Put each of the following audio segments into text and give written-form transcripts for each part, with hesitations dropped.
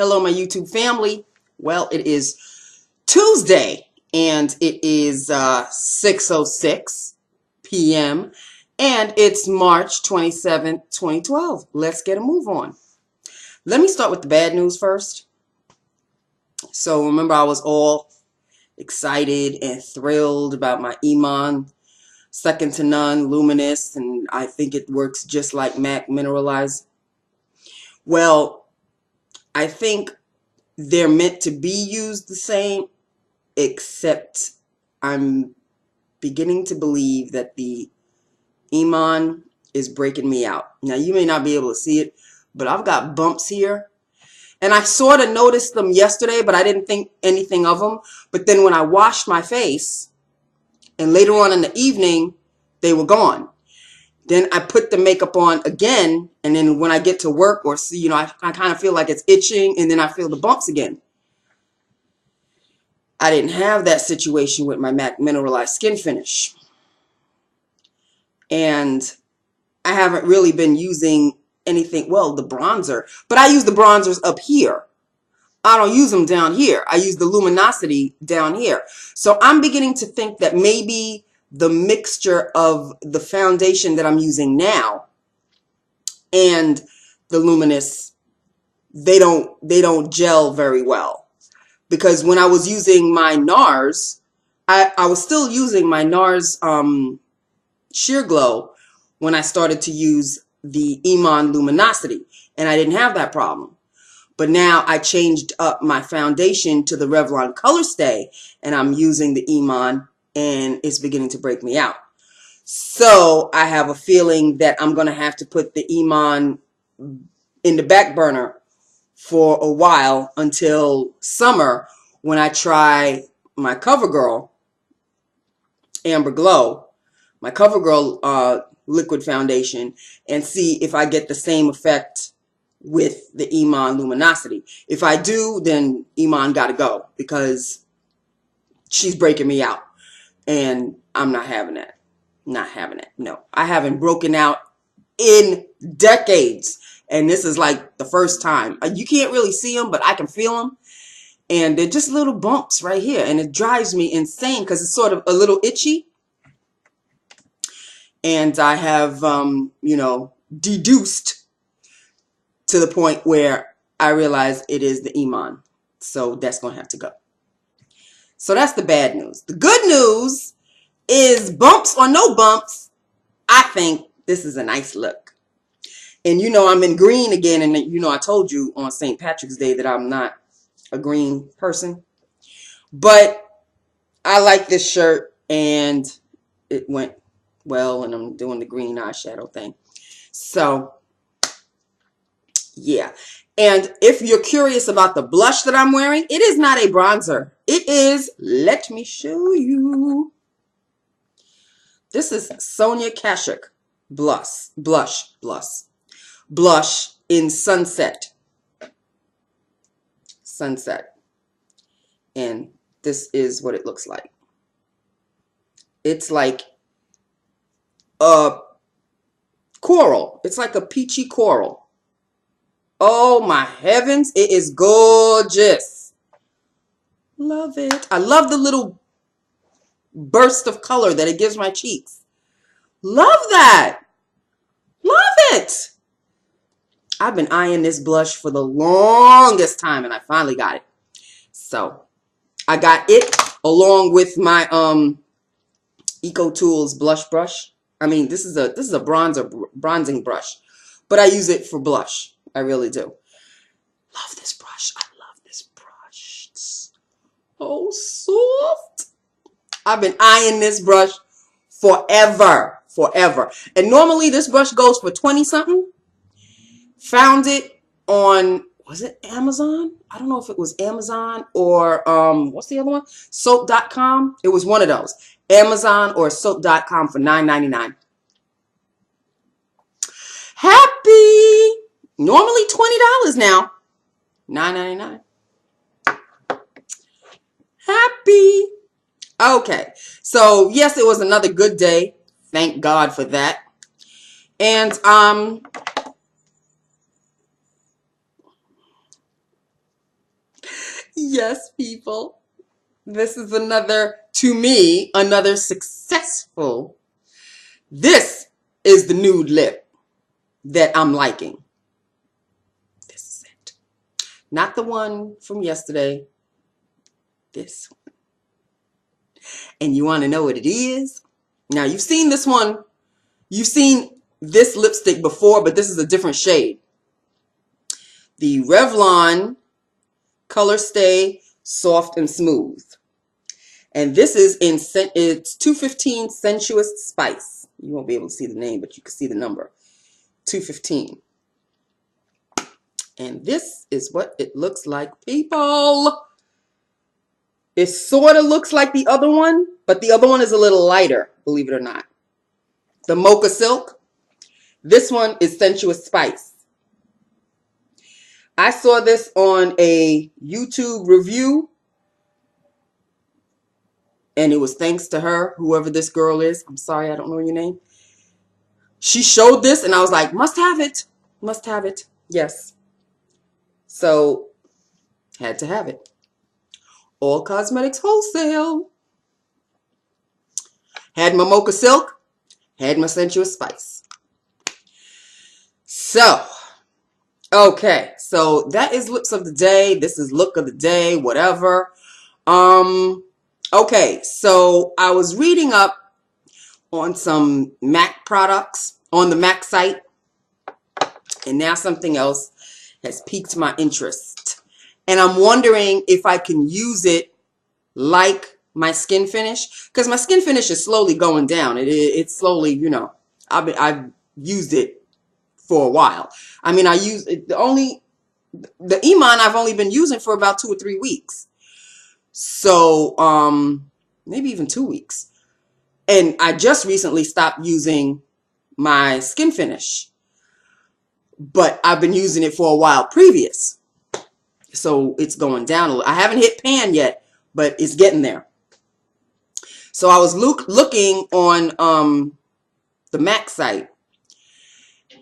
Hello, my YouTube family. Well, it is Tuesday, and it is 6:06 p.m., and it's March 27th, 2012. Let's get a move on. Let me start with the bad news first. So remember, I was all excited and thrilled about my Iman Second to None Luminous, and I think it works just like MAC Mineralized. Well, I think they're meant to be used the same, except I'm beginning to believe that the Iman is breaking me out. Now, you may not be able to see it, but I've got bumps here. And I sort of noticed them yesterday, but I didn't think anything of them. But then when I washed my face, and later on in the evening, they were gone. Then I put the makeup on again, and then when I get to work or see, I kind of feel like it's itching, and then I feel the bumps again. I didn't have that situation with my MAC Mineralized Skin Finish. And I haven't really been using anything, well, the bronzer, but I use the bronzers up here. I don't use them down here. I use the luminosity down here. So I'm beginning to think that maybe the mixture of the foundation that I'm using now and the Luminous, they don't gel very well. Because when I was using my NARS, I was still using my NARS Sheer Glow when I started to use the Iman Luminosity, and I didn't have that problem. But now I changed up my foundation to the Revlon Colorstay, and I'm using the Iman, and it's beginning to break me out. So I have a feeling that I'm going to have to put the Iman in the back burner for a while until summer, when I try my CoverGirl Amber Glow, my CoverGirl liquid foundation, and see if I get the same effect with the Iman Luminosity. If I do, then Iman got to go, because she's breaking me out, and I'm not having that. Not having it. No, I haven't broken out in decades, and this is like the first time. You can't really see them, but I can feel them, and they're just little bumps right here, and it drives me insane because it's sort of a little itchy. And I have, deduced to the point where I realize it is the Iman. So that's going to have to go. So that's the bad news. The good news is, bumps or no bumps, I think this is a nice look. And I'm in green again, and I told you on St. Patrick's Day that I'm not a green person. But I like this shirt, and it went well, and I'm doing the green eyeshadow thing. So yeah. And if you're curious about the blush that I'm wearing, it is not a bronzer. It is, let me show you. This is Sonia Kashuk blush in Sunset. And this is what it looks like. It's like a coral. It's like a peachy coral. Oh my heavens, it is gorgeous. Love it. I love the little burst of color that it gives my cheeks. Love that. Love it. I've been eyeing this blush for the longest time, and I finally got it. So I got it along with my Eco Tools blush brush. I mean, this is a bronzing brush, but I use it for blush. I really do. Love this brush. I love this brush. It's so soft. I've been eyeing this brush forever. And normally this brush goes for 20 something. Found it on, was it Amazon? I don't know if it was Amazon or what's the other one? Soap.com. It was one of those. Amazon or Soap.com for $9.99. Happy. Normally $20 now. $9.99. Happy. Okay. So yes, it was another good day. Thank God for that. And Yes, people. This is another, to me, another successful. This is the nude lip that I'm liking. This is it. Not the one from yesterday. This one. And you want to know what it is? Now, you've seen this one. You've seen this lipstick before, but this is a different shade. The Revlon Colorstay Soft and Smooth. And this is in, it's 215 Sensuous Spice. You won't be able to see the name, but you can see the number. 215. And this is what it looks like, people. It sort of looks like the other one, but the other one is a little lighter, believe it or not. The Mocha Silk. This one is Sensuous Spice. I saw this on a YouTube review, and it was thanks to her, whoever this girl is. I'm sorry, I don't know your name. She showed this, and I was like, must have it. Must have it. Yes. So, had to have it. All Cosmetics Wholesale. Had my Mocha Silk. Had my Sensuous Spice. So, okay. So, that is Lips of the Day. This is Look of the Day, whatever. Okay. So, I was reading up on some MAC products on the MAC site. And now something else has piqued my interest. And I'm wondering if I can use it like my skin finish. Because my skin finish is slowly going down. It's slowly, you know, I've used it for a while. I mean, I use it, the Iman I've only been using for about 2 or 3 weeks. So, maybe even 2 weeks. And I just recently stopped using my skin finish. But I've been using it for a while previous. So it's going down a little. I haven't hit pan yet, but it's getting there. So I was looking on the MAC site,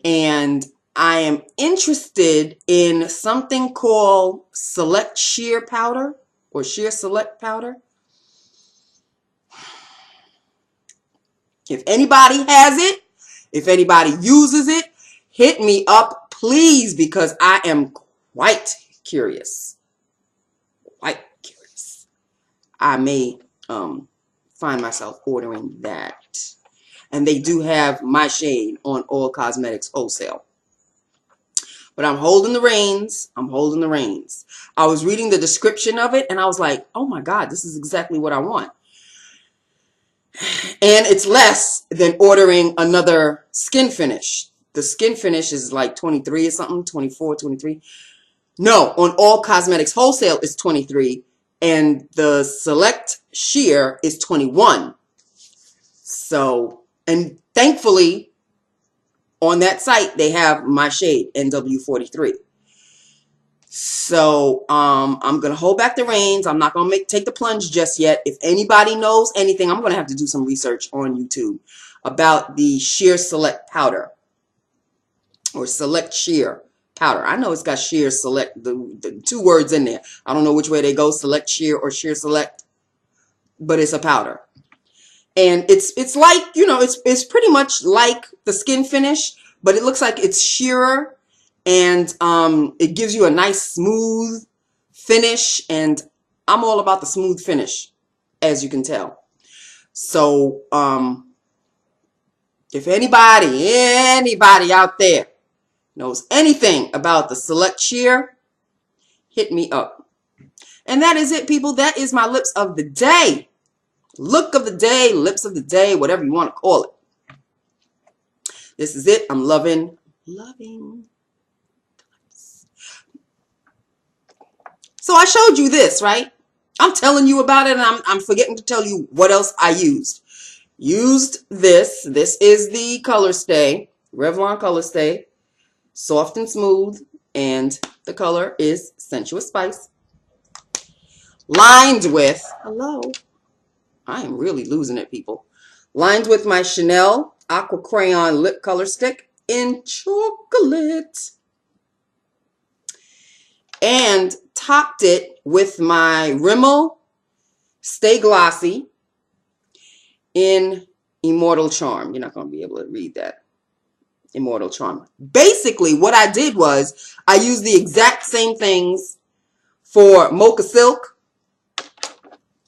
and I am interested in something called Select Sheer Powder or Sheer Select Powder. If anybody has it, if anybody uses it, hit me up, please, because I am quite curious. Quite curious. I may find myself ordering that. And they do have my shade on All Cosmetics Wholesale. But I'm holding the reins. I'm holding the reins. I was reading the description of it, and I was like, oh my God, this is exactly what I want. And it's less than ordering another skin finish. The skin finish is like 23 or something, 24, 23. No, on All Cosmetics Wholesale is 23, and the Select Sheer is 21. So, and thankfully, on that site, they have my shade, NW43. So, I'm going to hold back the reins. I'm not going to take the plunge just yet. If anybody knows anything, I'm going to have to do some research on YouTube about the Sheer Select Powder or Select Sheer Powder. I know it's got Sheer Select, the 2 words in there. I don't know which way they go, Select Sheer or Sheer Select, but it's a powder. And it's like, you know, it's pretty much like the skin finish, but it looks like it's sheerer. And it gives you a nice smooth finish, and I'm all about the smooth finish, as you can tell. So if anybody out there knows anything about the Select Sheer, hit me up. And that is it, people. That is my Lips of the Day. Look of the day, Lips of the Day, whatever you want to call it. This is it. I'm loving. So I showed you this, right? I'm telling you about it, and I'm forgetting to tell you what else I used. Used this. This is the Colorstay, Revlon Colorstay, soft and smooth, and the color is Sensuous Spice. Lined with, hello, I am really losing it, people. Lined with my Chanel Aqua Crayon Lip Color Stick in chocolate. And topped it with my Rimmel Stay Glossy in Immortal Charm. You're not going to be able to read that. Immortal Charm. Basically, what I did was I used the exact same things for Mocha Silk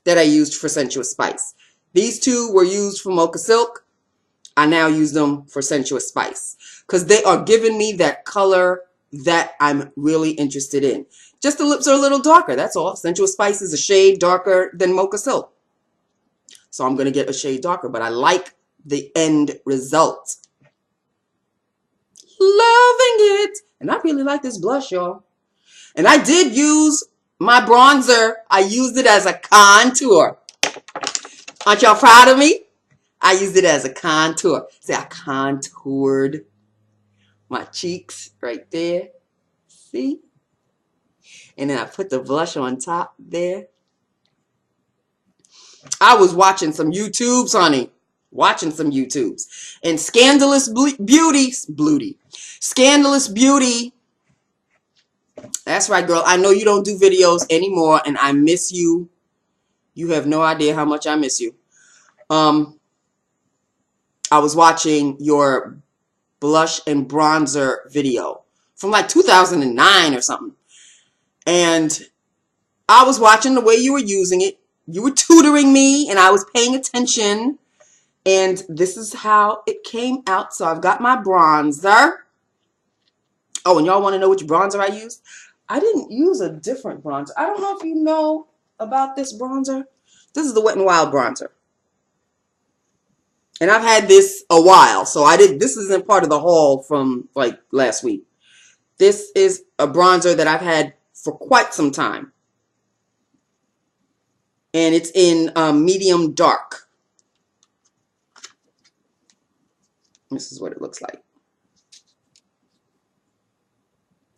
that I used for Sensuous Spice. These two were used for Mocha Silk. I now use them for Sensuous Spice because they are giving me that color that I'm really interested in. Just the lips are a little darker, that's all. Sensuous Spice is a shade darker than Mocha Silk. So I'm going to get a shade darker, but I like the end result. Loving it. And I really like this blush, y'all. And I did use my bronzer. I used it as a contour. Aren't y'all proud of me? I used it as a contour. See, I contoured my cheeks right there. See? And then I put the blush on top there. I was watching some YouTubes, honey. Watching some YouTubes. And Scandalous Beauty. That's right, girl. I know you don't do videos anymore, and I miss you. You have no idea how much I miss you. I was watching your blush and bronzer video from like 2009 or something. And I was watching the way you were using it. You were tutoring me, and I was paying attention. And this is how it came out. So I've got my bronzer. Oh, and y'all want to know which bronzer I used? I didn't use a different bronzer. I don't know if you know about this bronzer. This is the Wet n Wild bronzer. And I've had this a while. So this isn't part of the haul from like last week. This is a bronzer that I've had for quite some time. And it's in medium dark. This is what it looks like.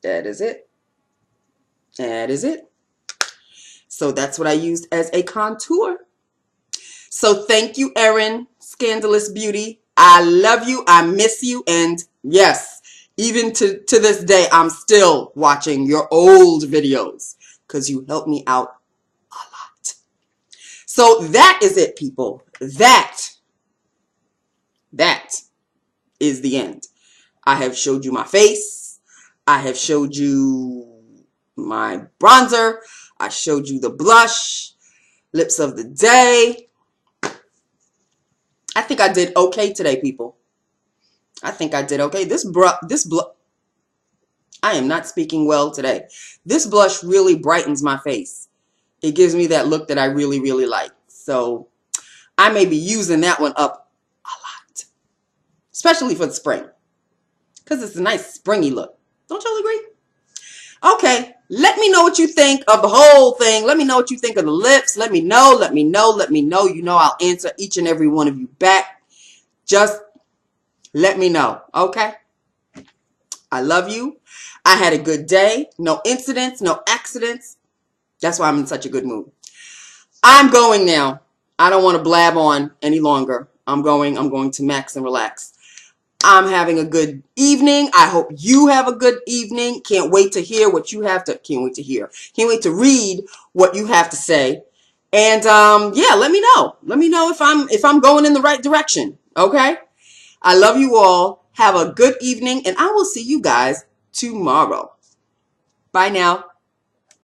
That is it. That is it. So that's what I used as a contour. So thank you, Erin, Scandalous Beauty. I love you. I miss you. And yes, even to this day, I'm still watching your old videos because you helped me out a lot. So that is it, people. That is the end. I have showed you my face. I have showed you my bronzer. I showed you the blush. Lips of the day. I think I did okay today, people. I think I did okay. I am not speaking well today. This blush really brightens my face. It gives me that look that I really, really like. So I may be using that one up a lot. Especially for the spring. Because it's a nice springy look. Don't y'all agree? Okay. Let me know what you think of the whole thing. Let me know what you think of the lips. Let me know. Let me know. Let me know. You know I'll answer each and every one of you back. Just let me know. Okay? I love you. I had a good day. No incidents. No accidents. That's why I'm in such a good mood. I'm going now. I don't want to blab on any longer. I'm going to max and relax. I'm having a good evening. I hope you have a good evening. Can't wait to hear what you have to, can't wait to read what you have to say. And yeah, let me know. Let me know if I'm going in the right direction. Okay? I love you all. Have a good evening, and I will see you guys tomorrow. Bye now.